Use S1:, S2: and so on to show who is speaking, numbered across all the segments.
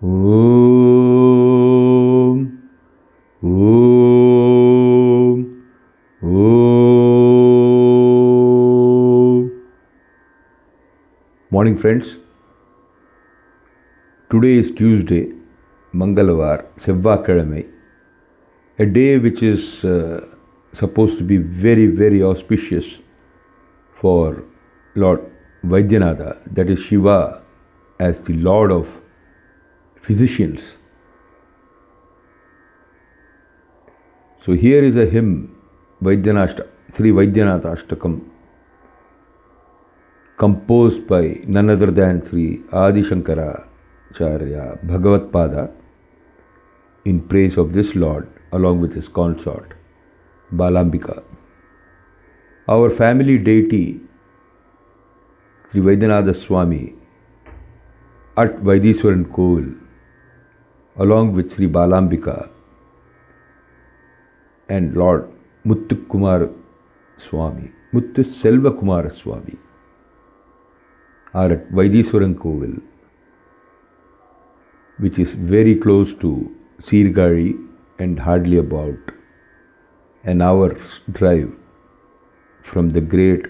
S1: Om, Om, Om. Morning friends. Today is Tuesday, Mangalavar, Sevvakkiழமை, a day which is supposed to be very, very auspicious for Lord Vaidyanatha, that is Shiva, as the Lord of physicians. So here is a hymn, Sri Vaidyanathaashtakam, composed by none other than Sri Adi Shankaracharya, Bhagavatpada, in praise of this Lord along with his consort, Balambika. Our family deity, Sri Vaidyanatha at Vaidiswaran Kovil, along with Sri Balambika and Lord Muthu Selva Kumara Swami, are at Vaidiswaran Kovil, which is very close to Sirgari and hardly about an hour's drive from the great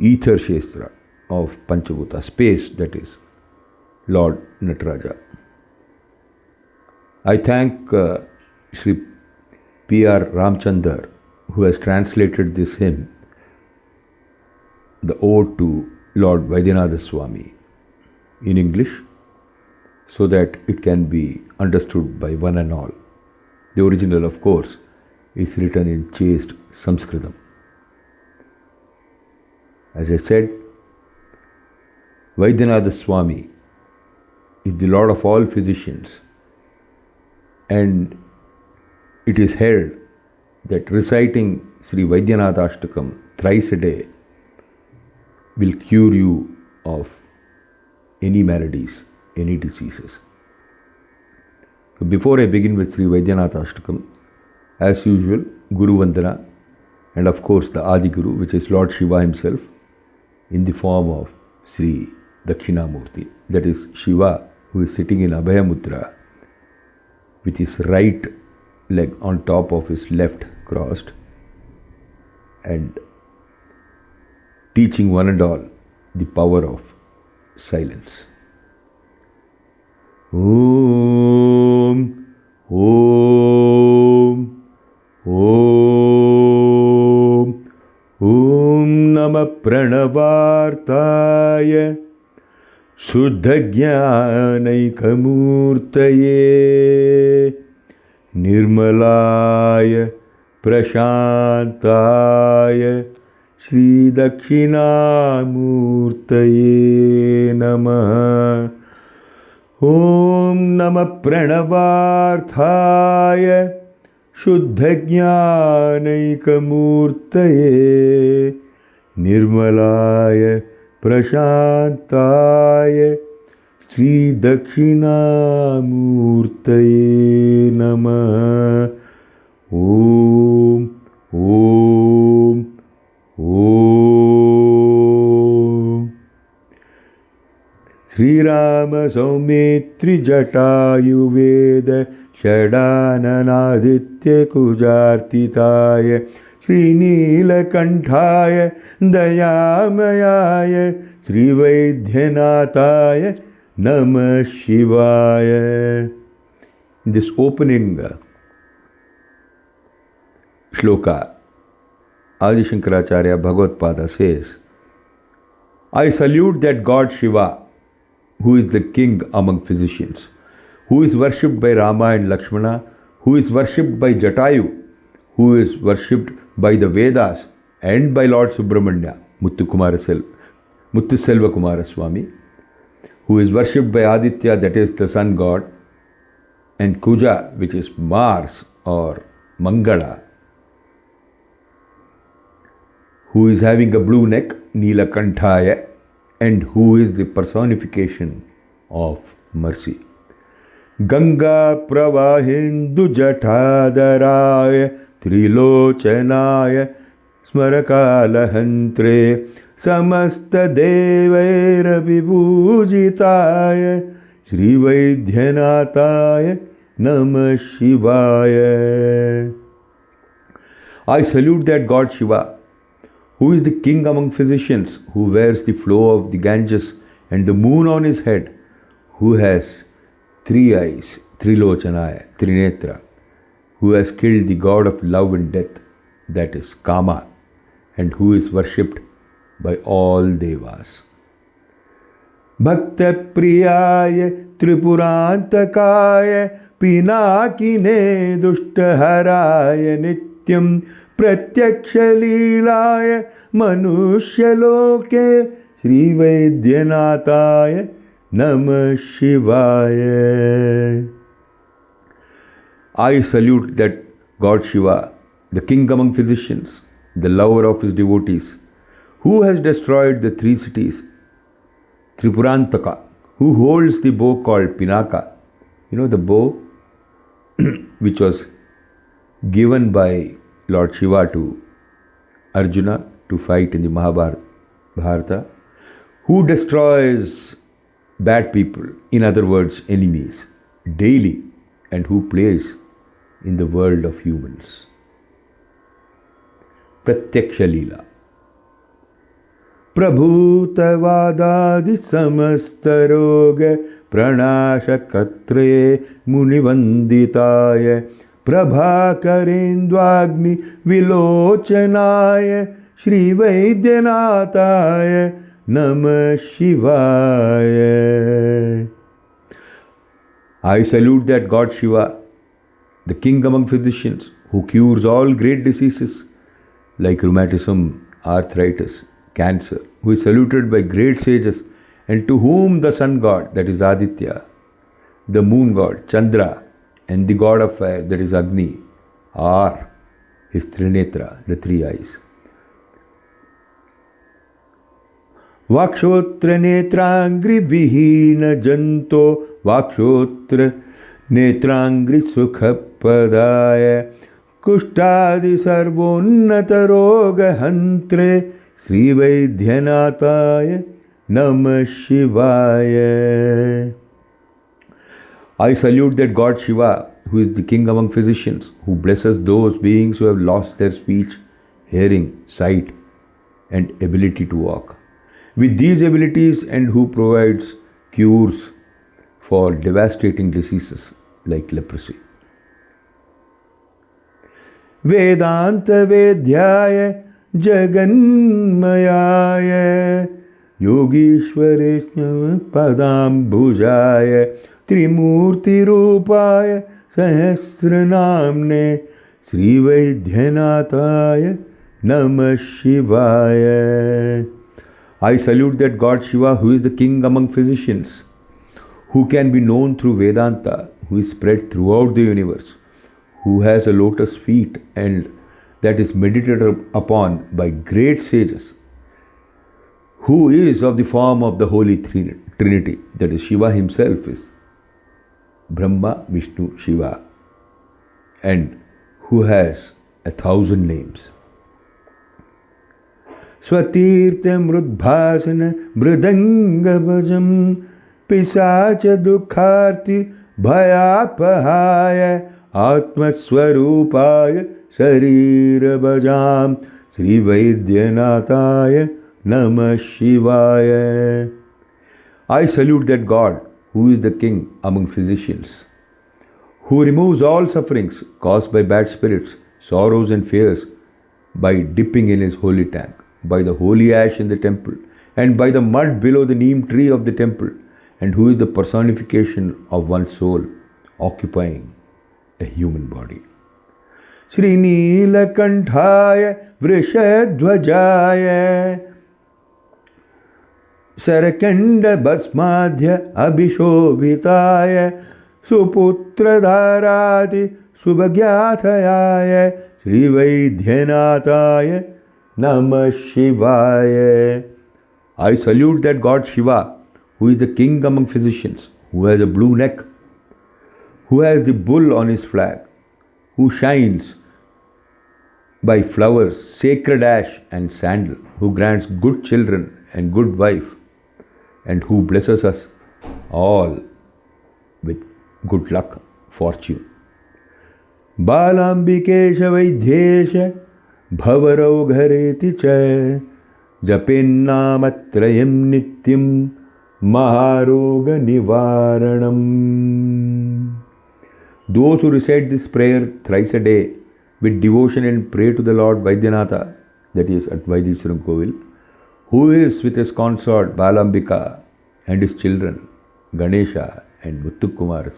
S1: ether Shestra of Panchabhuta, space, that is Lord Nataraja. I thank Sri P.R. Ramchandar, who has translated this hymn, the ode to Lord Vaidyanatha Swami, in English, so that it can be understood by one and all. The original, of course, is written in chaste Sanskritam. As I said, Vaidyanatha Swami is the Lord of all physicians, and it is held that reciting Sri Vaidyanathaashtakam thrice a day will cure you of any maladies, any diseases. So before I begin with Sri Vaidyanathaashtakam, as usual, Guru Vandana, and of course the Adi Guru, which is Lord Shiva himself, in the form of Sri Dakshinamurti, that is Shiva, who is sitting in Abhaya Mudra with his right leg on top of his left crossed, and teaching one and all the power of silence. Om, Om, Om, Om Namah Pranavartaya Shuddha-jnanaikamurtaye Nirmalaya Prashantaya Shri Dakshinamurtaye Namah. Om Namah Pranavarthaya Shuddha-jnanaikamurtaye Nirmalaya Prashantaya Shri Dakshinamurtaye Namah. Om, Om, Om. Sri Rama Saumitri Jatayuveda Shadananaditya Kujartitaya Sri Neelakanthaya Dayamayaya Sri Vaidyanataya Namah Shivaya. In this opening shloka, Adi Shankaracharya Bhagavatpada says, I salute that God Shiva, who is the king among physicians, who is worshipped by Rama and Lakshmana, who is worshipped by Jatayu, who is worshipped by the Vedas and by Lord Subramanya, Muthu Selva Kumara Swami, who is worshipped by Aditya, that is the sun god, and Kuja, which is Mars or Mangala, who is having a blue neck, Neelakanthaya, and who is the personification of mercy. Ganga Pravahindu Jathadaraya Trilochanaya Smarakalahantre समस्तदेवैरविपूजिताय श्रीवैद्यनाथाय नमः शिवाय. I salute that God Shiva, who is the king among physicians, who wears the flow of the Ganges and the moon on his head, who has 3 eyes, Trilochanaya, Trinetra, who has killed the god of love and death, that is Kama, and who is worshipped by all devas. Bhakta Priyaya Tripurantakaya Pinakine Dushtaharaya Nityam Pratyaksha Leelaya Manushya-loke Shri Vaidyanathaaya Namah Shivaya. I salute that God Shiva, the king among physicians, the lover of his devotees, who has destroyed the 3 cities, Tripurantaka, who holds the bow called Pinaka. You know the bow which was given by Lord Shiva to Arjuna to fight in the Mahabharata, who destroys bad people, in other words, enemies, daily, and who plays in the world of humans. Pratyaksha Leela. Prabhutavadadi samasta roga pranasha katre munivanditaya prabhakarendvagni vilochanaya Shri Vaidyanathaaya Namah Shivaya. I salute that God Shiva, the king among physicians, who cures all great diseases like rheumatism, arthritis, cancer, who is saluted by great sages, and to whom the sun god, that is Aditya, the moon god, Chandra, and the god of fire, that is Agni, are his Trinetra, the 3 eyes. Vakshotra netrangri vihina janto Vakshotra netrangri sukhapadaya Kushtadi sarvonnata roga hantre Sri Vaidyanathaaya Namah Shivaya. I salute that God Shiva, who is the king among physicians, who blesses those beings who have lost their speech, hearing, sight, and ability to walk with these abilities, and who provides cures for devastating diseases like leprosy. Vedanta Vedyaya Jaganmayaya Yogishwareshnava Padambhujaya Trimurti Rupaya Sahasranamne Sri Vaidyanathaaya Namah Shivaya. I salute that God Shiva, who is the king among physicians, who can be known through Vedanta, who is spread throughout the universe, who has a lotus feet and that is meditated upon by great sages, who is of the form of the Holy Trinity, that is Shiva himself is Brahma, Vishnu, Shiva, and who has 1,000 names. Swatirtha mrudbhasana mridanga bhajam pisacha dukharti bhayapahaya atmaswarupaya sarira bhajam Sri Vaidyanathaaya Namah Shivaya. I salute that God, who is the king among physicians, who removes all sufferings caused by bad spirits, sorrows and fears by dipping in his holy tank, by the holy ash in the temple, and by the mud below the neem tree of the temple, and who is the personification of one's soul occupying a human body. Shri Neelakanthaya Vrishadhvajaya Sarakanda Basmadhya Abhishobhitaya Suputradharati Subhagyathayaya Sri Vaidyanathaaya Namah Shivaya. I salute that God Shiva, who is the king among physicians, who has a blue neck, who has the bull on his flag, who shines by flowers, sacred ash and sandal, who grants good children and good wife, and who blesses us all with good luck, fortune. Balambikesh Vaidyesh Bhavaraugareti cha Japennamatrayam Nityam Maharoga Nivaranam. Those who recite this prayer thrice a day with devotion and pray to the Lord Vaidyanatha, that is at Vaidiswaram Kovil, who is with his consort Balambika and his children Ganesha and Muthukumar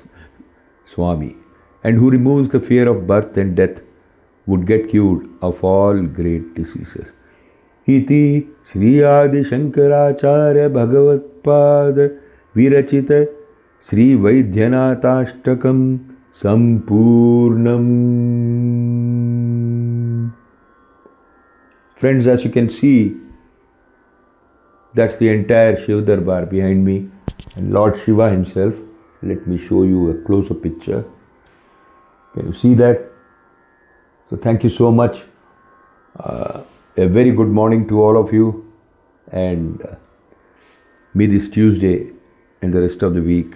S1: Swami, and who removes the fear of birth and death, would get cured of all great diseases. Iti Sri Adi Shankaracharya Bhagavatpada Virachita Sri Vaidyanathaashtakam Sampurnam. Friends, as you can see, that's the entire Shiv Darbar behind me, and Lord Shiva himself. Let me show you a close-up picture. Can you see that? So thank you so much. A very good morning to all of you, and may this Tuesday and the rest of the week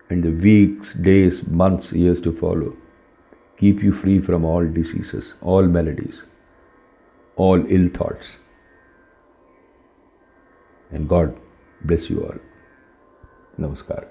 S1: and the weeks, days, months, years to follow keep you free from all diseases, all maladies, all ill thoughts. And God bless you all. Namaskar.